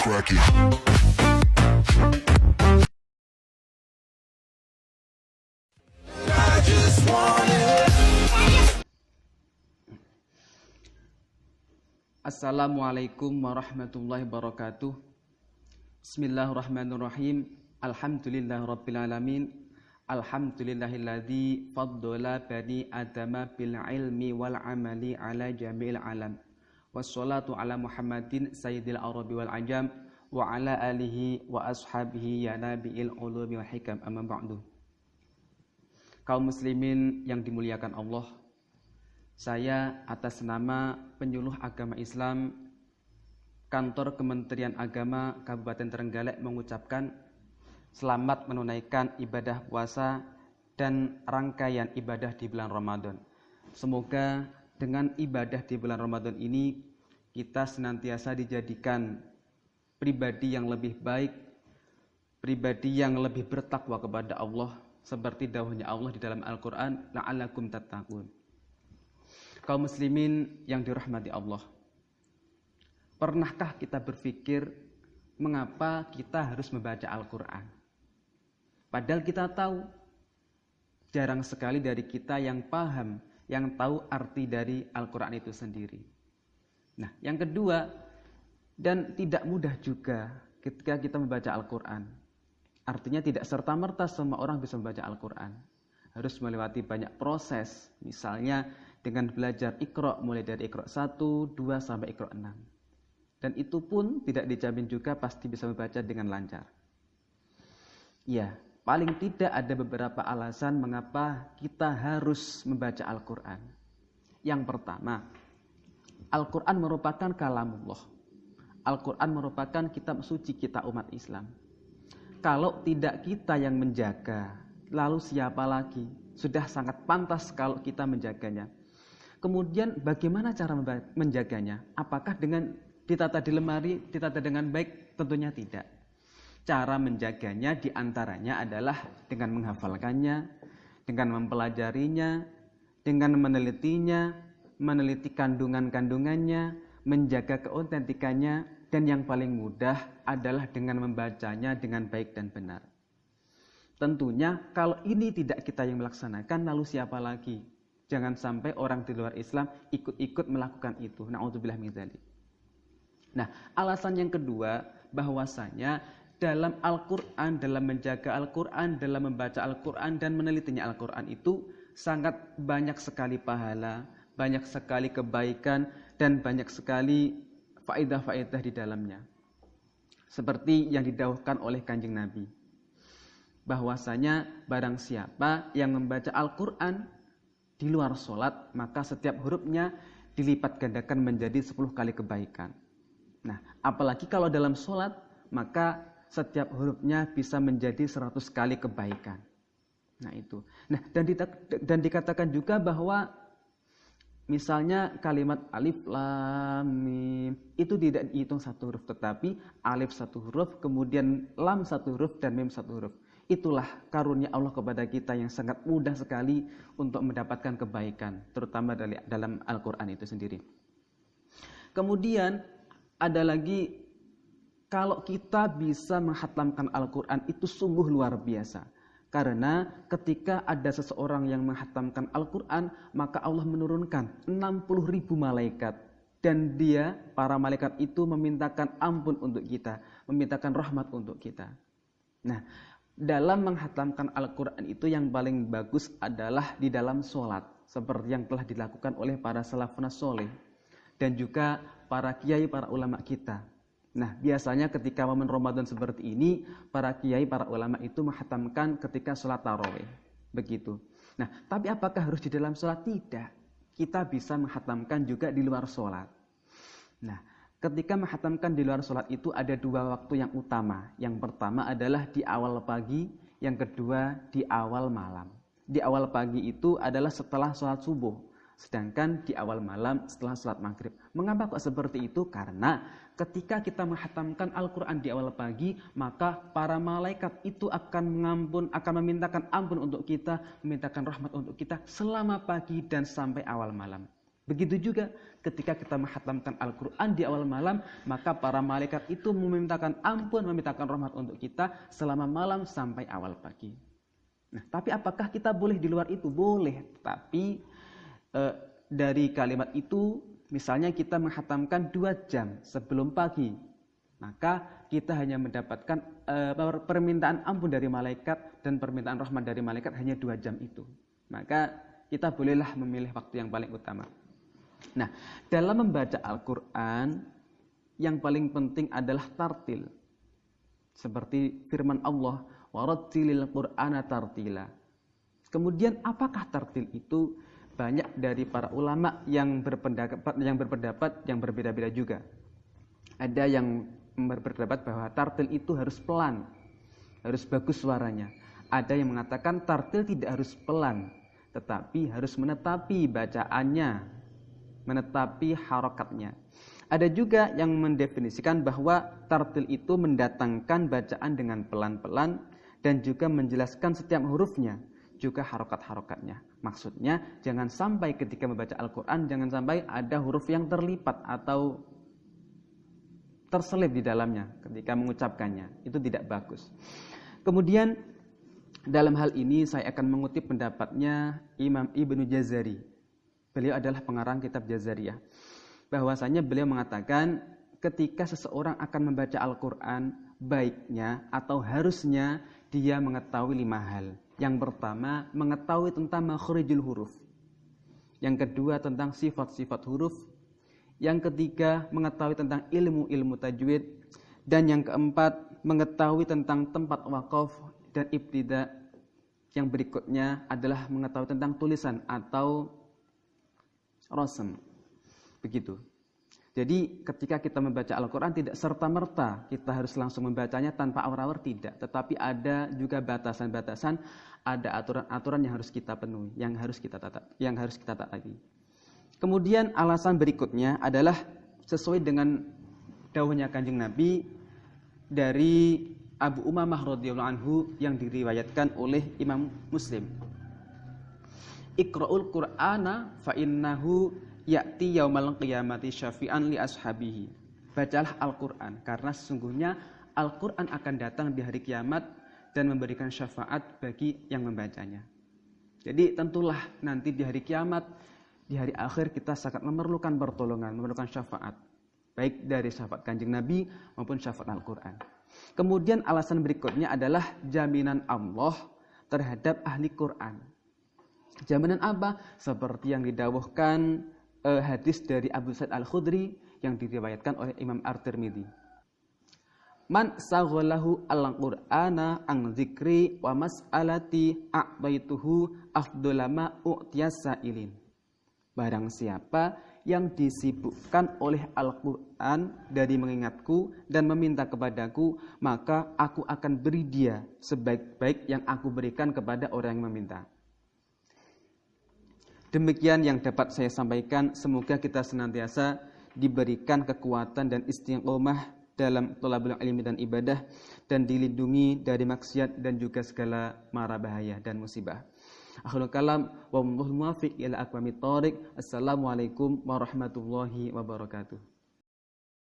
crack it. I just want it. Assalamualaikum warahmatullahi wabarakatuh. Bismillahirrahmanirrahim. Alhamdulillahirabbil alamin. Alhamdulillahilladzi faddala bani adama bil ilmi wal amali ala jami'il alam. Wassalatu ala Muhammadin sayyidil arabi wal ajam wa ala alihi wa ashabihi ya nabiil ulumi wal hikam, amma ba'du. Kaum muslimin yang dimuliakan Allah, saya atas nama penyuluh agama Islam Kantor Kementerian Agama Kabupaten Trenggalek mengucapkan selamat menunaikan ibadah puasa dan rangkaian ibadah di bulan Ramadan. Semoga dengan ibadah di bulan Ramadan ini kita senantiasa dijadikan pribadi yang lebih baik, pribadi yang lebih bertakwa kepada Allah, seperti dawuhnya Allah di dalam Al-Quran, la'allakum tattaqun. Kaum muslimin yang dirahmati Allah, pernahkah kita berpikir mengapa kita harus membaca Al-Quran? Padahal kita tahu, jarang sekali dari kita yang paham, yang tahu arti dari Al-Quran itu sendiri. Nah, yang kedua, dan tidak mudah juga ketika kita membaca Al-Quran. Artinya tidak serta-merta semua orang bisa membaca Al-Quran. Harus melewati banyak proses, misalnya dengan belajar Iqra, mulai dari Iqra 1, 2, sampai Iqra 6. Dan itu pun tidak dijamin juga pasti bisa membaca dengan lancar. Ya, paling tidak ada beberapa alasan mengapa kita harus membaca Al-Quran. Yang pertama, Al-Quran merupakan kalamullah. Al-Quran merupakan kitab suci kita umat Islam. Kalau tidak kita yang menjaga, lalu siapa lagi? Sudah sangat pantas kalau kita menjaganya. Kemudian bagaimana cara menjaganya? Apakah dengan ditata di lemari, ditata dengan baik? Tentunya tidak. Cara menjaganya diantaranya adalah dengan menghafalkannya, dengan mempelajarinya, dengan menelitinya, meneliti kandungan-kandungannya, menjaga keautentikannya, dan yang paling mudah adalah dengan membacanya dengan baik dan benar. Tentunya kalau ini tidak kita yang melaksanakan, lalu siapa lagi? Jangan sampai orang di luar Islam ikut-ikut melakukan itu. Na'udzubillah min dzalik. Nah, alasan yang kedua, bahwasanya dalam Al-Quran, dalam menjaga Al-Quran, dalam membaca Al-Quran dan menelitinya Al-Quran itu sangat banyak sekali pahala, banyak sekali kebaikan, dan banyak sekali faedah-faedah di dalamnya. Seperti yang didawahkan oleh Kanjeng Nabi, bahwasanya barang siapa yang membaca Al-Quran di luar sholat, maka setiap hurufnya dilipat gandakan menjadi 10 kali kebaikan. Nah, apalagi kalau dalam sholat, maka setiap hurufnya bisa menjadi 100 kali kebaikan. Nah itu. Nah, dan dikatakan juga bahwa misalnya kalimat alif lam mim itu tidak dihitung satu huruf, tetapi alif satu huruf, kemudian lam satu huruf, dan mim satu huruf. Itulah karunia Allah kepada kita yang sangat mudah sekali untuk mendapatkan kebaikan, terutama dalam Al-Quran itu sendiri. Kemudian ada lagi, kalau kita bisa menghatamkan Al-Quran itu sungguh luar biasa. Karena ketika ada seseorang yang menghatamkan Al-Quran, maka Allah menurunkan 60.000 malaikat. Dan dia, para malaikat itu memintakan ampun untuk kita, memintakan rahmat untuk kita. Nah, dalam menghatamkan Al-Quran itu yang paling bagus adalah di dalam sholat, seperti yang telah dilakukan oleh para salafun sholeh dan juga para kiai, para ulama kita. Nah, biasanya ketika momen Ramadan seperti ini, para kiai, para ulama itu menghatamkan ketika sholat tarawih. Begitu. Nah, tapi apakah harus di dalam sholat? Tidak. Kita bisa menghatamkan juga di luar sholat. Nah, ketika menghatamkan di luar sholat itu ada dua waktu yang utama. Yang pertama adalah di awal pagi, yang kedua di awal malam. Di awal pagi itu adalah setelah sholat subuh, sedangkan di awal malam setelah sholat maghrib. Mengapa kok seperti itu? Karena ketika kita menghatamkan Al-Quran di awal pagi, maka para malaikat itu akan memintakan ampun untuk kita, memintakan rahmat untuk kita selama pagi dan sampai awal malam. Begitu juga ketika kita menghatamkan Al-Quran di awal malam, maka para malaikat itu memintakan ampun, memintakan rahmat untuk kita selama malam sampai awal pagi. Nah, tapi apakah kita boleh di luar itu? Boleh, tapi dari kalimat itu, misalnya kita menghatamkan 2 jam sebelum pagi, maka kita hanya mendapatkan permintaan ampun dari malaikat dan permintaan rahmat dari malaikat hanya 2 jam itu. Maka kita bolehlah memilih waktu yang paling utama. Nah, dalam membaca Al-Quran, yang paling penting adalah tartil. Seperti firman Allah, warattilil Qur'ana tartila. Kemudian apakah tartil itu? Banyak dari para ulama yang berpendapat yang berbeda-beda juga. Ada yang berpendapat bahwa tartil itu harus pelan, harus bagus suaranya. Ada yang mengatakan tartil tidak harus pelan, tetapi harus menetapi bacaannya, menetapi harokatnya. Ada juga yang mendefinisikan bahwa tartil itu mendatangkan bacaan dengan pelan-pelan dan juga menjelaskan setiap hurufnya, juga harokat-harokatnya. Maksudnya jangan sampai ketika membaca Al-Quran, jangan sampai ada huruf yang terlipat atau terselip di dalamnya ketika mengucapkannya. Itu tidak bagus. Kemudian dalam hal ini saya akan mengutip pendapatnya Imam Ibnu Jazari. Beliau adalah pengarang kitab Jazariyah. Bahwasanya beliau mengatakan ketika seseorang akan membaca Al-Quran, baiknya atau harusnya dia mengetahui 5 hal. Yang pertama, mengetahui tentang makhrijul huruf. Yang kedua, tentang sifat-sifat huruf. Yang ketiga, mengetahui tentang ilmu-ilmu tajwid. Dan yang keempat, mengetahui tentang tempat waqaf dan ibtida. Yang berikutnya adalah mengetahui tentang tulisan atau rasam. Begitu. Jadi ketika kita membaca Al-Quran tidak serta-merta kita harus langsung membacanya tanpa awar-awar, tidak. Tetapi ada juga batasan-batasan, ada aturan-aturan yang harus kita penuhi, yang harus kita taati. Kemudian alasan berikutnya adalah sesuai dengan dawuhnya Kanjeng Nabi dari Abu Umamah radhiyallahu anhu yang diriwayatkan oleh Imam Muslim. Iqra'ul Qur'ana fa innahu ya'ti yaumal qiyamati syafi'an li ashabihi. Bacalah Al-Qur'an karena sesungguhnya Al-Qur'an akan datang di hari kiamat dan memberikan syafaat bagi yang membacanya. Jadi tentulah nanti di hari kiamat, di hari akhir kita sangat memerlukan pertolongan, memerlukan syafaat. Baik dari syafaat Kanjeng Nabi maupun syafaat Al-Qur'an. Kemudian alasan berikutnya adalah jaminan Allah terhadap ahli Qur'an. Jaminan apa? Seperti yang didawuhkan hadis dari Abu Sa'id Al-Khudri yang diriwayatkan oleh Imam At-Tirmidzi. Man saghalahu al-Qur'ana an dzikri wa mas'alati a'taituhu afdolama u'tiyasailin. Barang siapa yang disibukkan oleh Al-Quran dari mengingatku dan meminta kepadaku, maka aku akan beri dia sebaik-baik yang aku berikan kepada orang yang meminta. Demikian yang dapat saya sampaikan. Semoga kita senantiasa diberikan kekuatan dan istiqomah dalam thalabul ilmi dan ibadah, dan dilindungi dari maksiat dan juga segala mara bahaya dan musibah. Akhirul kalam wa muwaffiq ila aqwamit thoriq. Assalamualaikum warahmatullahi wabarakatuh.